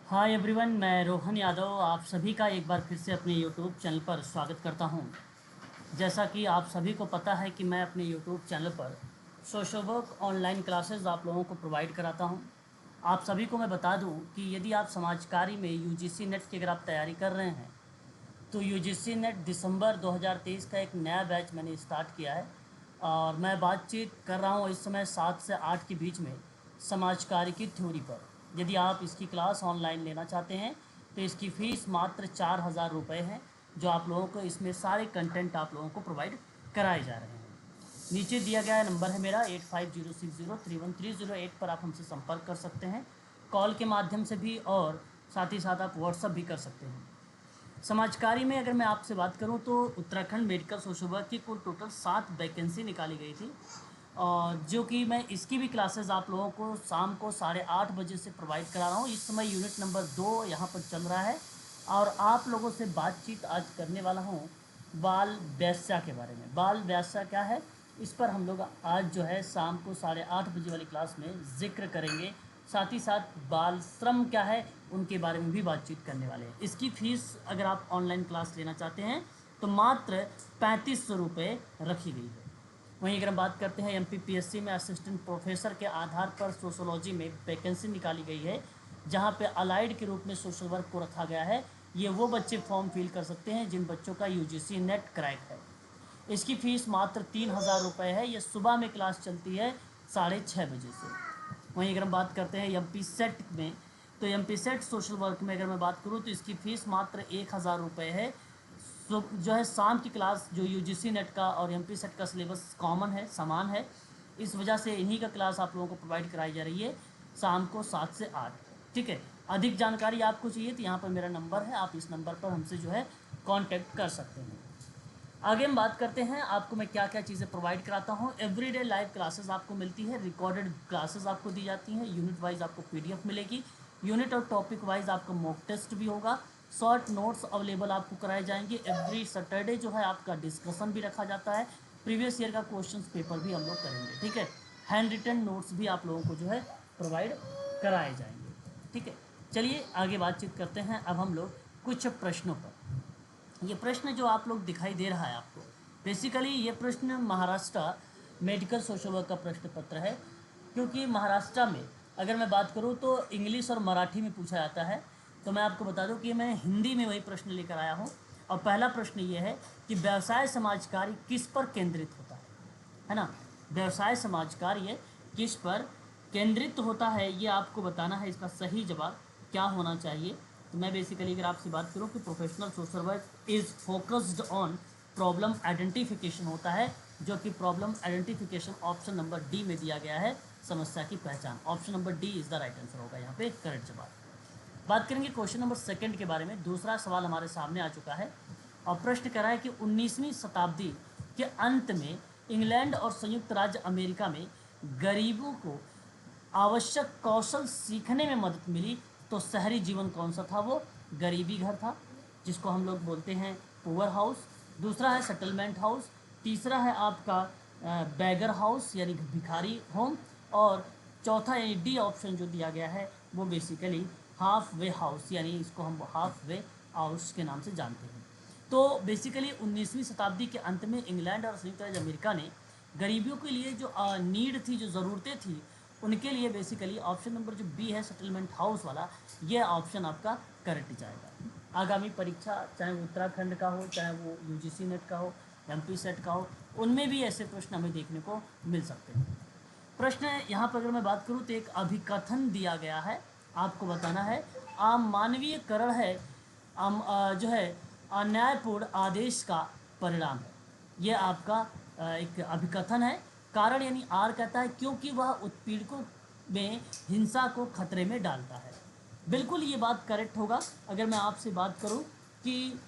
Hi everyone, मैं रोहन यादव आप सभी का एक बार फिर से अपने यूट्यूब चैनल पर स्वागत करता हूं। जैसा कि आप सभी को पता है कि मैं अपने यूट्यूब चैनल पर सोशल वर्क ऑनलाइन क्लासेस आप लोगों को प्रोवाइड कराता हूं। आप सभी को मैं बता दूं कि यदि आप समाजकारी में यूजीसी नेट की अगर आप तैयारी कर रहे हैं तो यूजीसी नेट दिसंबर 2023 का एक नया बैच मैंने स्टार्ट किया है और मैं बातचीत कर रहा हूँ इस समय 7 से 8 के बीच में समाजकारी की थ्योरी पर। यदि आप इसकी क्लास ऑनलाइन लेना चाहते हैं तो इसकी फ़ीस मात्र 4,000 रुपये है, जो आप लोगों को इसमें सारे कंटेंट आप लोगों को प्रोवाइड कराए जा रहे हैं। नीचे दिया गया नंबर है मेरा 8506031308 पर आप हमसे संपर्क कर सकते हैं, कॉल के माध्यम से भी, और साथ ही साथ आप व्हाट्सअप भी कर सकते हैं। समाजकारी में अगर मैं आपसे बात करूं तो उत्तराखंड मेडिकल सोशल वर्क की कुल टोटल 7 वैकेंसी निकाली गई थी, और जो कि मैं इसकी भी क्लासेस आप लोगों को शाम को 8:30 बजे से प्रोवाइड करा रहा हूं। इस समय यूनिट नंबर 2 यहाँ पर चल रहा है और आप लोगों से बातचीत आज करने वाला हूँ बाल व्यासा के बारे में। बाल व्यासा क्या है, इस पर हम लोग आज जो है शाम को 8:30 बजे वाली क्लास में जिक्र करेंगे। साथ ही साथ बाल श्रम क्या है उनके बारे में भी बातचीत करने वाले हैं। इसकी फ़ीस अगर आप ऑनलाइन क्लास लेना चाहते हैं तो मात्र 3500 रुपये रखी गई है। वहीं अगर हम बात करते हैं एमपीपीएससी में असिस्टेंट प्रोफेसर के आधार पर सोशोलॉजी में वैकेंसी निकाली गई है, जहां पे अलाइड के रूप में सोशल वर्क को रखा गया है। ये वो बच्चे फॉर्म फिल कर सकते हैं जिन बच्चों का यूजीसी नेट क्रैक है। इसकी फ़ीस मात्र 3,000 रुपये है। ये सुबह में क्लास चलती है 6:30 बजे से। वहीं अगर हम बात करते हैं एम पी सेट में, तो M P set social work में अगर मैं बात करूँ तो इसकी फ़ीस मात्र 1,000 रुपये है। जो है शाम की क्लास जो यूजीसी नेट का और एम पी सेट का सिलेबस कॉमन है, समान है, इस वजह से इन्हीं का क्लास आप लोगों को प्रोवाइड कराई जा रही है शाम को 7 से 8। ठीक है, अधिक जानकारी आपको चाहिए तो यहाँ पर मेरा नंबर है, आप इस नंबर पर हमसे जो है कॉन्टैक्ट कर सकते हैं। आगे हम बात करते हैं आपको मैं क्या क्या चीज़ें प्रोवाइड कराता हूँ। एवरीडे लाइव क्लासेस आपको मिलती है, रिकॉर्डेड क्लासेस आपको दी जाती हैं, यूनिट वाइज आपको पीडीएफ मिलेगी, यूनिट और टॉपिक वाइज आपका मॉक टेस्ट भी होगा, शॉर्ट नोट्स अवेलेबल आपको कराए जाएंगे। एवरी सैटरडे जो है आपका डिस्कशन भी रखा जाता है, प्रीवियस ईयर का क्वेश्चन पेपर भी हम लोग करेंगे। ठीक है, हैंड रिटन नोट्स भी आप लोगों को जो है प्रोवाइड कराए जाएंगे। ठीक है, चलिए आगे बातचीत करते हैं अब हम लोग कुछ प्रश्नों पर। ये प्रश्न जो आप लोग दिखाई दे रहा है आपको, बेसिकली ये प्रश्न महाराष्ट्र मेडिकल सोशल वर्क का प्रश्न पत्र है। क्योंकि महाराष्ट्र में अगर मैं बात करूँ तो इंग्लिश और मराठी में पूछा जाता है, तो मैं आपको बता दूं कि मैं हिंदी में वही प्रश्न लेकर आया हूँ। और पहला प्रश्न ये है कि व्यवसाय समाज कार्य किस पर केंद्रित होता है ना। व्यवसाय समाज कार्य किस पर केंद्रित होता है, ये आपको बताना है। इसका सही जवाब क्या होना चाहिए। तो मैं बेसिकली अगर आपसे बात करूं कि professional social work is focused on problem identification होता है, जो कि problem identification option number D में दिया गया है। समस्या की पहचान, option number D is the right answer होगा यहाँ पे करेक्ट जवाब। बात करेंगे क्वेश्चन नंबर सेकंड के बारे में। दूसरा सवाल हमारे सामने आ चुका है और प्रश्न कह रहा है कि 19वीं शताब्दी के अंत में इंग्लैंड और संयुक्त राज्य अमेरिका में गरीबों को आवश्यक कौशल सीखने में मदद मिली, तो शहरी जीवन कौन सा था? वो गरीबी घर था, जिसको हम लोग बोलते हैं पुअर हाउस। दूसरा है सेटलमेंट हाउस। तीसरा है आपका बैगर हाउस यानी भिखारी होम। और चौथा यानी डी ऑप्शन जो दिया गया है वो बेसिकली हाफ वे हाउस, यानी इसको हम हाफ वे हाउस के नाम से जानते हैं। तो बेसिकली 19वीं शताब्दी के अंत में इंग्लैंड और संयुक्त राज्य अमेरिका ने गरीबियों के लिए जो नीड थी, जो ज़रूरतें थी, उनके लिए बेसिकली ऑप्शन नंबर जो बी है सेटलमेंट हाउस वाला, ये ऑप्शन आपका करेक्ट जाएगा। आगामी परीक्षा चाहे वो उत्तराखंड का हो, चाहे वो यूजीसी नेट का हो, एमपी सेट का हो, उनमें भी ऐसे प्रश्न हमें देखने को मिल सकते हैं। प्रश्न यहाँ पर अगर मैं बात करूँ तो एक अभिकथन दिया गया है, आपको बताना है अमानवीयकरण है जो है अन्यायपूर्ण आदेश का परिणाम है। ये आपका एक अभिकथन है। कारण यानी आर कहता है क्योंकि वह उत्पीड़कों में हिंसा को खतरे में डालता है। बिल्कुल ये बात करेक्ट होगा। अगर मैं आपसे बात करूं कि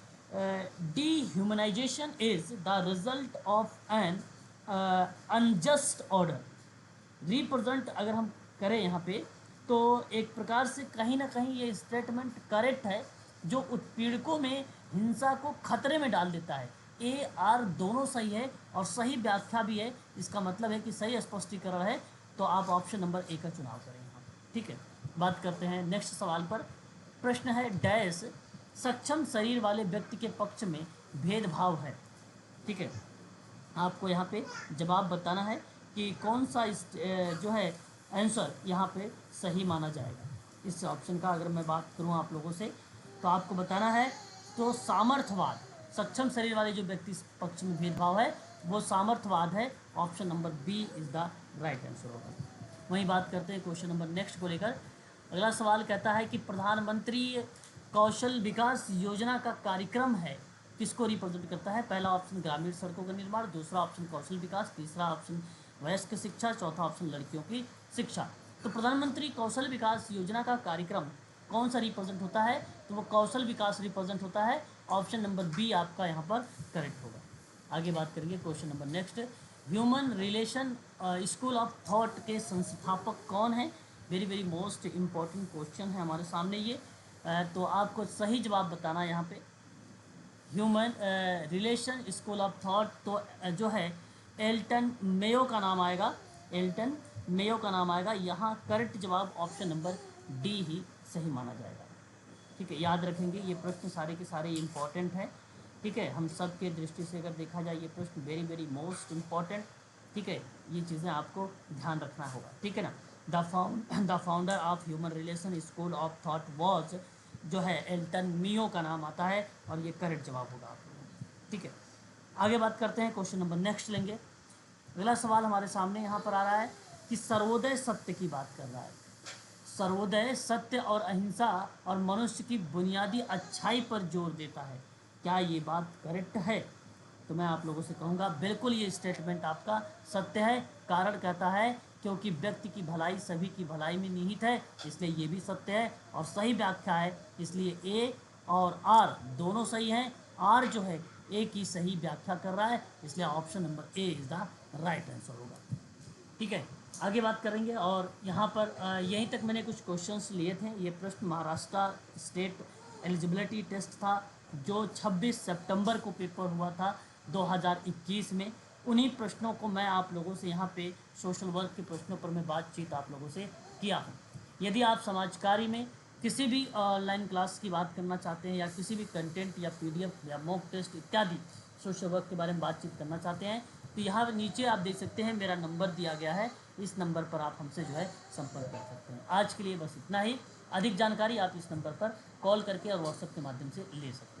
dehumanisation is the result of N unjust order, represent अगर हम करें यहाँ पे, तो एक प्रकार से कहीं ना कहीं ये स्टेटमेंट करेक्ट है, जो उत्पीड़कों में हिंसा को खतरे में डाल देता है। ए आर दोनों सही है और सही व्याख्या भी है, इसका मतलब है कि सही स्पष्टीकरण है। तो आप ऑप्शन नंबर ए का चुनाव करें यहाँ। ठीक है, बात करते हैं नेक्स्ट सवाल पर। प्रश्न है डैश सक्षम शरीर वाले व्यक्ति के पक्ष में भेदभाव है। ठीक है, आपको यहाँ पे जवाब बताना है कि कौन सा जो है आंसर यहाँ पे सही माना जाएगा। इस ऑप्शन का अगर मैं बात करूँ आप लोगों से तो आपको बताना है तो सामर्थ्यवाद, सक्षम शरीर वाले जो व्यक्ति पक्ष में भेदभाव है वो सामर्थ्यवाद है। Option number B is the right answer होगा। वहीं बात करते हैं क्वेश्चन नंबर नेक्स्ट को लेकर। अगला सवाल कहता है कि प्रधानमंत्री कौशल विकास योजना का कार्यक्रम है किसको रिप्रेजेंट करता है। पहला ऑप्शन ग्रामीण सड़कों का निर्माण, दूसरा ऑप्शन कौशल विकास, तीसरा ऑप्शन वयस्क शिक्षा, चौथा ऑप्शन लड़कियों की शिक्षा। तो प्रधानमंत्री कौशल विकास योजना का कार्यक्रम कौन सा रिप्रेजेंट होता है, तो वो कौशल विकास रिप्रेजेंट होता है। ऑप्शन नंबर बी आपका यहाँ पर करेक्ट होगा। आगे बात करेंगे question number next. Human relation school of thought के संस्थापक कौन है। Very very most important question है हमारे सामने ये। तो आपको सही जवाब बताना है यहाँ पे। Human relation school of thought तो जो है एल्टन मेयो का नाम आएगा, एल्टन मेयो का नाम आएगा। यहाँ करेक्ट जवाब ऑप्शन नंबर डी ही सही माना जाएगा। ठीक है, याद रखेंगे ये प्रश्न सारे के सारे इम्पॉर्टेंट हैं। ठीक है, हम सब के दृष्टि से अगर देखा जाए ये प्रश्न वेरी वेरी मोस्ट इम्पॉर्टेंट। ठीक है, ये चीज़ें आपको ध्यान रखना होगा। ठीक है ना। The founder of human relation school of thought was जो है एल्टन मियो का नाम आता है और ये करेक्ट जवाब होगा आप लोगों को। ठीक है, आगे बात करते हैं, क्वेश्चन नंबर नेक्स्ट लेंगे। अगला सवाल हमारे सामने यहाँ पर आ रहा है कि सर्वोदय सत्य की बात कर रहा है। सर्वोदय सत्य और अहिंसा और मनुष्य की बुनियादी अच्छाई पर जोर देता है। क्या ये बात करेक्ट है। तो मैं आप लोगों से कहूँगा बिल्कुल ये स्टेटमेंट आपका सत्य है। कारण कहता है क्योंकि व्यक्ति की भलाई सभी की भलाई में निहित है, इसलिए ये भी सत्य है और सही व्याख्या है। इसलिए ए और आर दोनों सही हैं। आर जो है ए की सही व्याख्या कर रहा है, इसलिए option number A is the right answer होगा। ठीक है, आगे बात करेंगे। और यहाँ पर यहीं तक मैंने कुछ क्वेश्चंस लिए थे। ये प्रश्न महाराष्ट्र स्टेट एलिजिबिलिटी टेस्ट था जो 26 सितंबर को पेपर हुआ था 2021 में। उन्हीं प्रश्नों को मैं आप लोगों से यहाँ पे सोशल वर्क के प्रश्नों पर मैं बातचीत आप लोगों से किया हूँ। यदि आप समाज कार्य में किसी भी ऑनलाइन क्लास की बात करना चाहते हैं या किसी भी कंटेंट या पीडीएफ या मॉक टेस्ट इत्यादि सोशल वर्क के बारे में बातचीत करना चाहते हैं तो यहाँ नीचे आप देख सकते हैं मेरा नंबर दिया गया है। इस नंबर पर आप हमसे जो है संपर्क कर सकते हैं। आज के लिए बस इतना ही। अधिक जानकारी आप इस नंबर पर कॉल करके और व्हाट्सएप के माध्यम से ले सकते हैं।